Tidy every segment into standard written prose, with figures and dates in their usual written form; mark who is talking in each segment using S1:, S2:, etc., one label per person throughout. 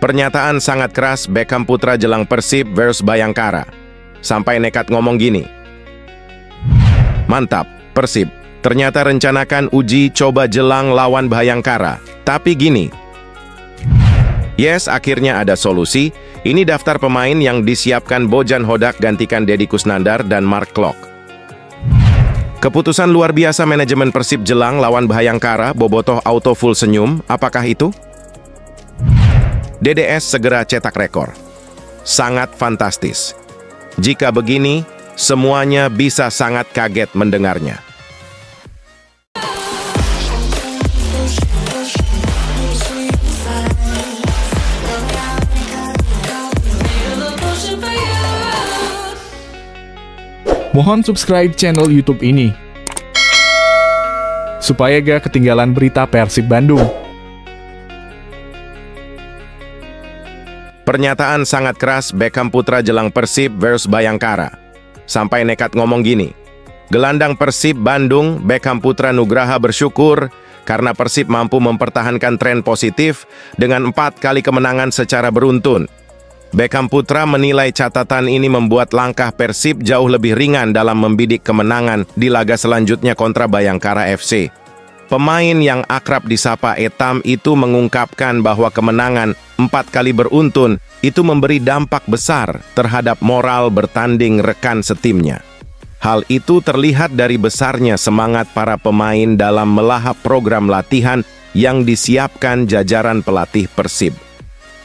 S1: Pernyataan sangat keras Beckham Putra jelang Persib vs Bayangkara. Sampai nekat ngomong gini. Mantap, Persib. Ternyata rencanakan uji coba jelang lawan Bayangkara. Tapi gini. Yes, akhirnya ada solusi. Ini daftar pemain yang disiapkan Bojan Hodak gantikan Deddy Kusnandar dan Mark Klok. Keputusan luar biasa manajemen Persib jelang lawan Bayangkara, bobotoh auto full senyum. Apakah itu? DDS segera cetak rekor. Sangat fantastis. Jika begini, semuanya bisa sangat kaget mendengarnya.
S2: Mohon subscribe channel YouTube ini, supaya gak ketinggalan berita Persib Bandung.
S1: Pernyataan sangat keras Beckham Putra jelang Persib vs Bayangkara. Sampai nekat ngomong gini. Gelandang Persib Bandung, Beckham Putra Nugraha bersyukur karena Persib mampu mempertahankan tren positif dengan 4 kali kemenangan secara beruntun. Beckham Putra menilai catatan ini membuat langkah Persib jauh lebih ringan dalam membidik kemenangan di laga selanjutnya kontra Bayangkara FC. Pemain yang akrab disapa Etam itu mengungkapkan bahwa kemenangan 4 kali beruntun itu memberi dampak besar terhadap moral bertanding rekan setimnya. Hal itu terlihat dari besarnya semangat para pemain dalam melahap program latihan yang disiapkan jajaran pelatih Persib.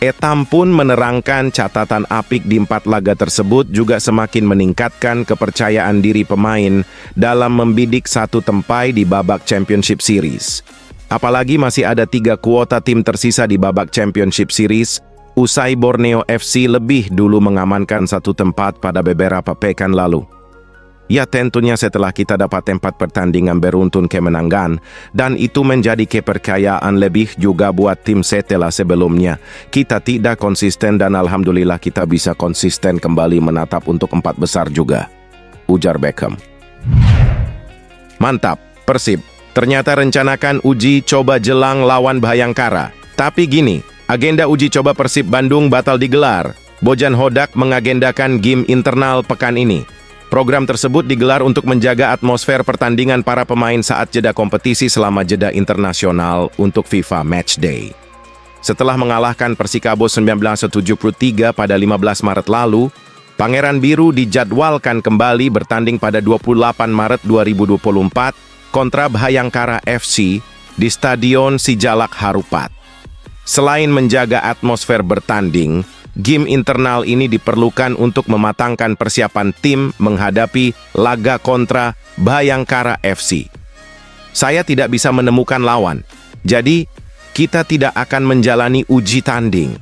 S1: Etam pun menerangkan catatan apik di 4 laga tersebut juga semakin meningkatkan kepercayaan diri pemain dalam membidik 1 tempai di babak Championship Series. Apalagi masih ada 3 kuota tim tersisa di babak Championship Series, usai Borneo FC lebih dulu mengamankan 1 tempat pada beberapa pekan lalu. Ya tentunya setelah kita dapat 4 pertandingan beruntun kemenangan, dan itu menjadi kepercayaan lebih juga buat tim setelah sebelumnya. Kita tidak konsisten dan alhamdulillah kita bisa konsisten kembali menatap untuk 4 besar juga, ujar Beckham. Mantap, Persib. Ternyata rencanakan uji coba jelang lawan Bayangkara. Tapi gini, agenda uji coba Persib Bandung batal digelar. Bojan Hodak mengagendakan game internal pekan ini. Program tersebut digelar untuk menjaga atmosfer pertandingan para pemain saat jeda kompetisi selama jeda internasional untuk FIFA Matchday. Setelah mengalahkan Persikabo 1973 pada 15 Maret lalu, Pangeran Biru dijadwalkan kembali bertanding pada 28 Maret 2024 kontra Bayangkara FC di Stadion Sijalak Harupat. Selain menjaga atmosfer bertanding, game internal ini diperlukan untuk mematangkan persiapan tim menghadapi laga kontra Bayangkara FC. Saya tidak bisa menemukan lawan, jadi kita tidak akan menjalani uji tanding.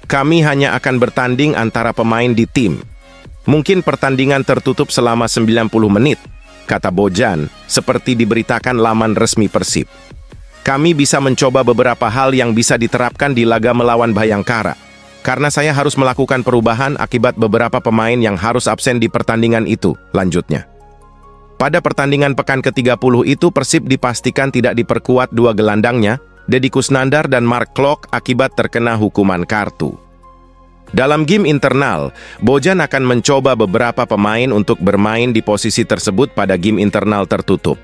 S1: Kami hanya akan bertanding antara pemain di tim. Mungkin pertandingan tertutup selama 90 menit, kata Bojan, seperti diberitakan laman resmi Persib. Kami bisa mencoba beberapa hal yang bisa diterapkan di laga melawan Bayangkara. Karena saya harus melakukan perubahan akibat beberapa pemain yang harus absen di pertandingan itu, lanjutnya. Pada pertandingan pekan ke-30 itu, Persib dipastikan tidak diperkuat 2 gelandangnya, Deddy Kusnandar dan Mark Klok akibat terkena hukuman kartu. Dalam game internal, Bojan akan mencoba beberapa pemain untuk bermain di posisi tersebut pada game internal tertutup.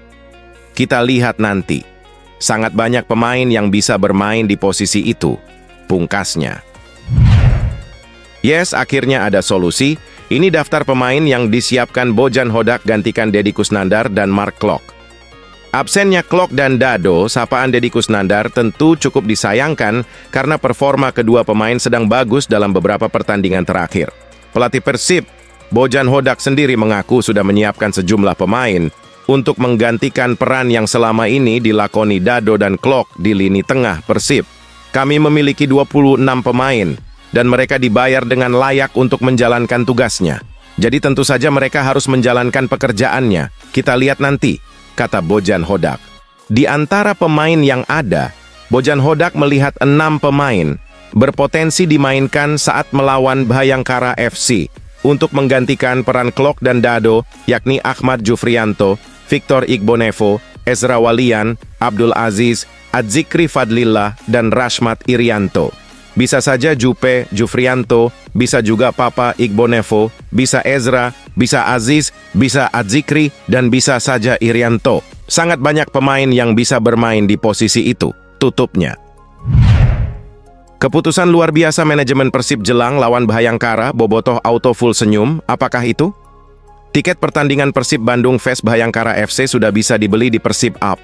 S1: Kita lihat nanti. Sangat banyak pemain yang bisa bermain di posisi itu, pungkasnya. Yes, akhirnya ada solusi. Ini daftar pemain yang disiapkan Bojan Hodak gantikan Deddy Kusnandar dan Mark Klok. Absennya Klok dan Dado, sapaan Deddy Kusnandar tentu cukup disayangkan karena performa kedua pemain sedang bagus dalam beberapa pertandingan terakhir. Pelatih Persib, Bojan Hodak sendiri mengaku sudah menyiapkan sejumlah pemain untuk menggantikan peran yang selama ini dilakoni Dado dan Klok di lini tengah Persib. Kami memiliki 26 pemain, dan mereka dibayar dengan layak untuk menjalankan tugasnya. Jadi tentu saja mereka harus menjalankan pekerjaannya. Kita lihat nanti, kata Bojan Hodak. Di antara pemain yang ada, Bojan Hodak melihat 6 pemain berpotensi dimainkan saat melawan Bayangkara FC untuk menggantikan peran Klok dan Dado, yakni Ahmad Jufrianto, Victor Igbonevo, Ezra Walian, Abdul Aziz, Adzikri Fadlillah, dan Rashmat Irianto. Bisa saja Jupe, Jufrianto, bisa juga Papa Igbonevo, bisa Ezra, bisa Aziz, bisa Adzikri, dan bisa saja Irianto. Sangat banyak pemain yang bisa bermain di posisi itu, tutupnya. Keputusan luar biasa manajemen Persib Jelang lawan Bhayangkara, bobotoh auto full senyum, apakah itu? Tiket pertandingan Persib Bandung vs Bhayangkara FC sudah bisa dibeli di Persib App.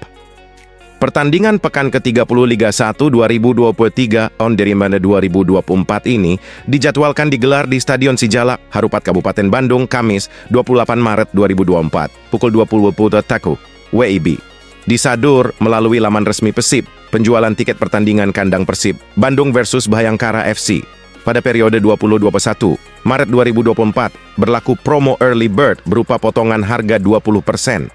S1: Pertandingan pekan ke-30 Liga 1 2023 on dari mana 2024 ini dijadwalkan digelar di Stadion Sijalak, Harupat Kabupaten Bandung, Kamis 28 Maret 2024, pukul 20 Taku, WIB. Disadur melalui laman resmi Persib, penjualan tiket pertandingan kandang Persib Bandung versus Bhayangkara FC pada periode 2021 Maret 2024 berlaku promo Early Bird berupa potongan harga 20%.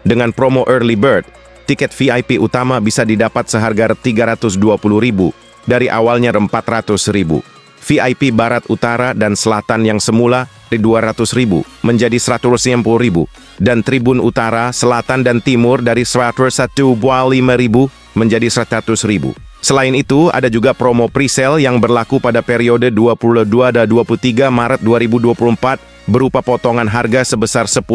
S1: Dengan promo Early Bird, tiket VIP utama bisa didapat seharga Rp320.000 dari awalnya Rp400.000. VIP Barat, Utara, dan Selatan yang semula Rp200.000 menjadi Rp150.000 dan Tribun Utara, Selatan, dan Timur dari Rp105.000 menjadi Rp100.000. Selain itu, ada juga promo pre-sale yang berlaku pada periode 22 dan 23 Maret 2024 berupa potongan harga sebesar 10%.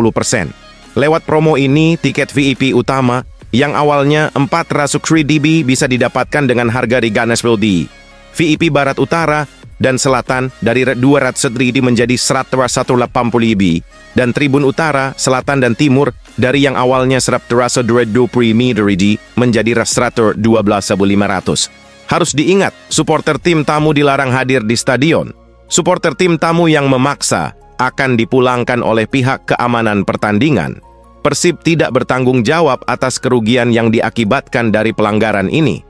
S1: Lewat promo ini, tiket VIP utama yang awalnya Rp400.000 bisa didapatkan dengan harga Rp300.000. VIP Barat, Utara, dan Selatan dari Rp200.000 menjadi Rp180.000 dan Tribun Utara, Selatan, dan Timur dari yang awalnya Rp120.000 menjadi Rp112.500. Harus diingat, supporter tim tamu dilarang hadir di stadion. Supporter tim tamu yang memaksa akan dipulangkan oleh pihak keamanan pertandingan. Persib tidak bertanggung jawab atas kerugian yang diakibatkan dari pelanggaran ini.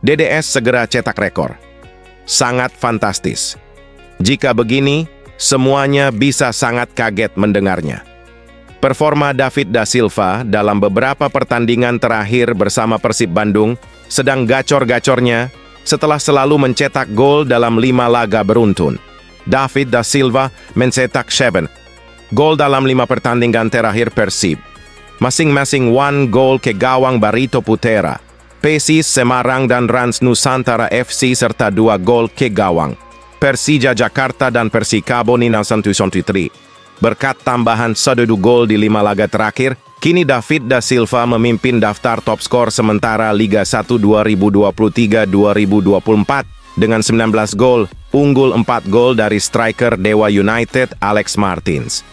S1: DDS segera cetak rekor. Sangat fantastis. Jika begini, semuanya bisa sangat kaget mendengarnya. Performa David da Silva dalam beberapa pertandingan terakhir bersama Persib Bandung sedang gacor-gacornya setelah selalu mencetak gol dalam 5 laga beruntun. David da Silva mencetak 7 gol dalam 5 pertandingan terakhir Persib. Masing-masing 1 gol ke gawang Barito Putera, Persis Semarang, dan Rans Nusantara FC serta 2 gol ke gawang Persija Jakarta dan Persikabo Nina Santusantri. Berkat tambahan 1 gol di 5 laga terakhir, kini David da Silva memimpin daftar top skor sementara Liga 1 2023-2024 dengan 19 gol, unggul 4 gol dari striker Dewa United Alex Martins.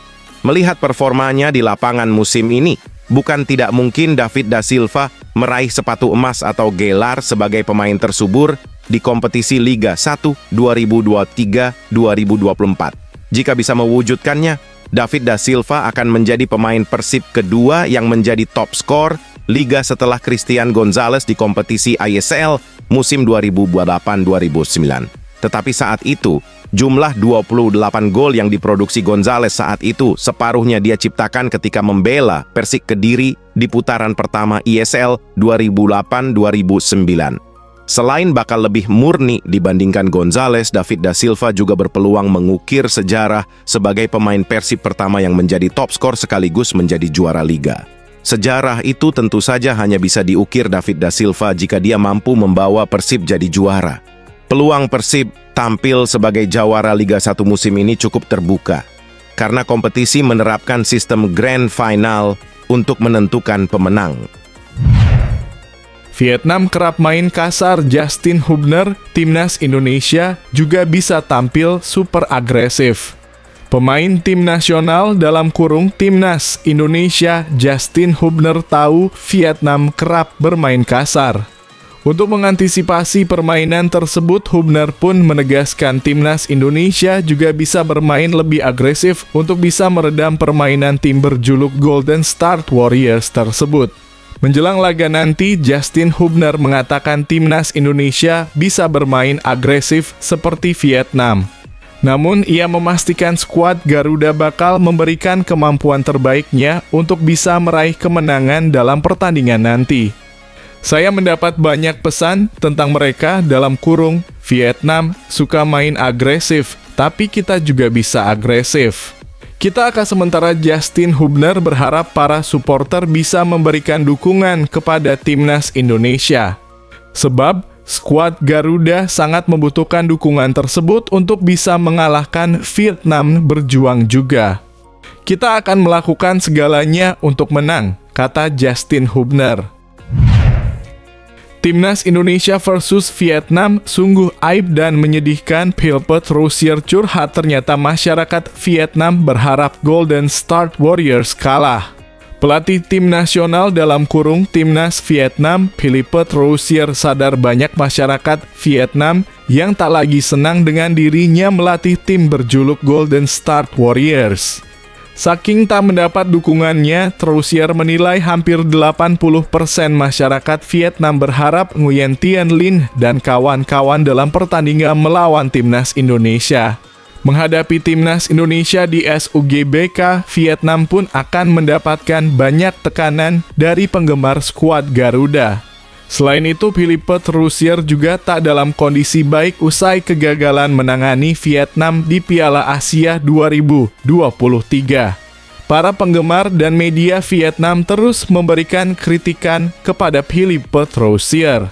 S1: Melihat performanya di lapangan musim ini, bukan tidak mungkin David da Silva meraih sepatu emas atau gelar sebagai pemain tersubur di kompetisi Liga 1 2023-2024. Jika bisa mewujudkannya, David da Silva akan menjadi pemain Persib kedua yang menjadi top skor Liga setelah Christian Gonzalez di kompetisi ISL musim 2008-2009. Tetapi saat itu, jumlah 28 gol yang diproduksi Gonzalez saat itu separuhnya dia ciptakan ketika membela Persik Kediri di putaran pertama ISL 2008-2009. Selain bakal lebih murni dibandingkan Gonzalez, David da Silva juga berpeluang mengukir sejarah sebagai pemain Persib pertama yang menjadi top skor sekaligus menjadi juara liga. Sejarah itu tentu saja hanya bisa diukir David da Silva jika dia mampu membawa Persib jadi juara. Peluang Persib tampil sebagai jawara Liga 1 musim ini cukup terbuka, karena kompetisi menerapkan sistem Grand Final untuk menentukan pemenang.
S2: Vietnam kerap main kasar. Justin Hubner, timnas Indonesia, juga bisa tampil super agresif. Pemain tim nasional dalam kurung timnas Indonesia, Justin Hubner, tahu Vietnam kerap bermain kasar. Untuk mengantisipasi permainan tersebut, Hubner pun menegaskan timnas Indonesia juga bisa bermain lebih agresif untuk bisa meredam permainan tim berjuluk Golden Star Warriors tersebut. Menjelang laga nanti, Justin Hubner mengatakan timnas Indonesia bisa bermain agresif seperti Vietnam. Namun, ia memastikan skuad Garuda bakal memberikan kemampuan terbaiknya untuk bisa meraih kemenangan dalam pertandingan nanti. Saya mendapat banyak pesan tentang mereka dalam kurung Vietnam suka main agresif, tapi kita juga bisa agresif. Kita akan sementara Justin Hubner berharap para supporter bisa memberikan dukungan kepada timnas Indonesia. Sebab Skuad Garuda sangat membutuhkan dukungan tersebut untuk bisa mengalahkan Vietnam berjuang juga. Kita akan melakukan segalanya untuk menang, kata Justin Hubner. Timnas Indonesia versus Vietnam sungguh aib dan menyedihkan. Philpot Rosier curhat ternyata masyarakat Vietnam berharap Golden Star Warriors kalah. Pelatih tim nasional dalam kurung Timnas Vietnam, Philpot Rosier sadar banyak masyarakat Vietnam yang tak lagi senang dengan dirinya melatih tim berjuluk Golden Star Warriors. Saking tak mendapat dukungannya, Rosier menilai hampir 80% masyarakat Vietnam berharap Nguyen Tien Linh dan kawan-kawan dalam pertandingan melawan Timnas Indonesia. Menghadapi Timnas Indonesia di SUGBK, Vietnam pun akan mendapatkan banyak tekanan dari penggemar skuad Garuda. Selain itu, Philpot Rosier juga tak dalam kondisi baik usai kegagalan menangani Vietnam di Piala Asia 2023. Para penggemar dan media Vietnam terus memberikan kritikan kepada Philpot Rosier.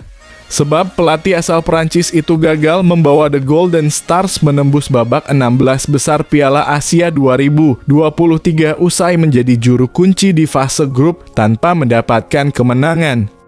S2: Sebab pelatih asal Prancis itu gagal membawa The Golden Stars menembus babak 16 besar Piala Asia 2023 usai menjadi juru kunci di fase grup tanpa mendapatkan kemenangan.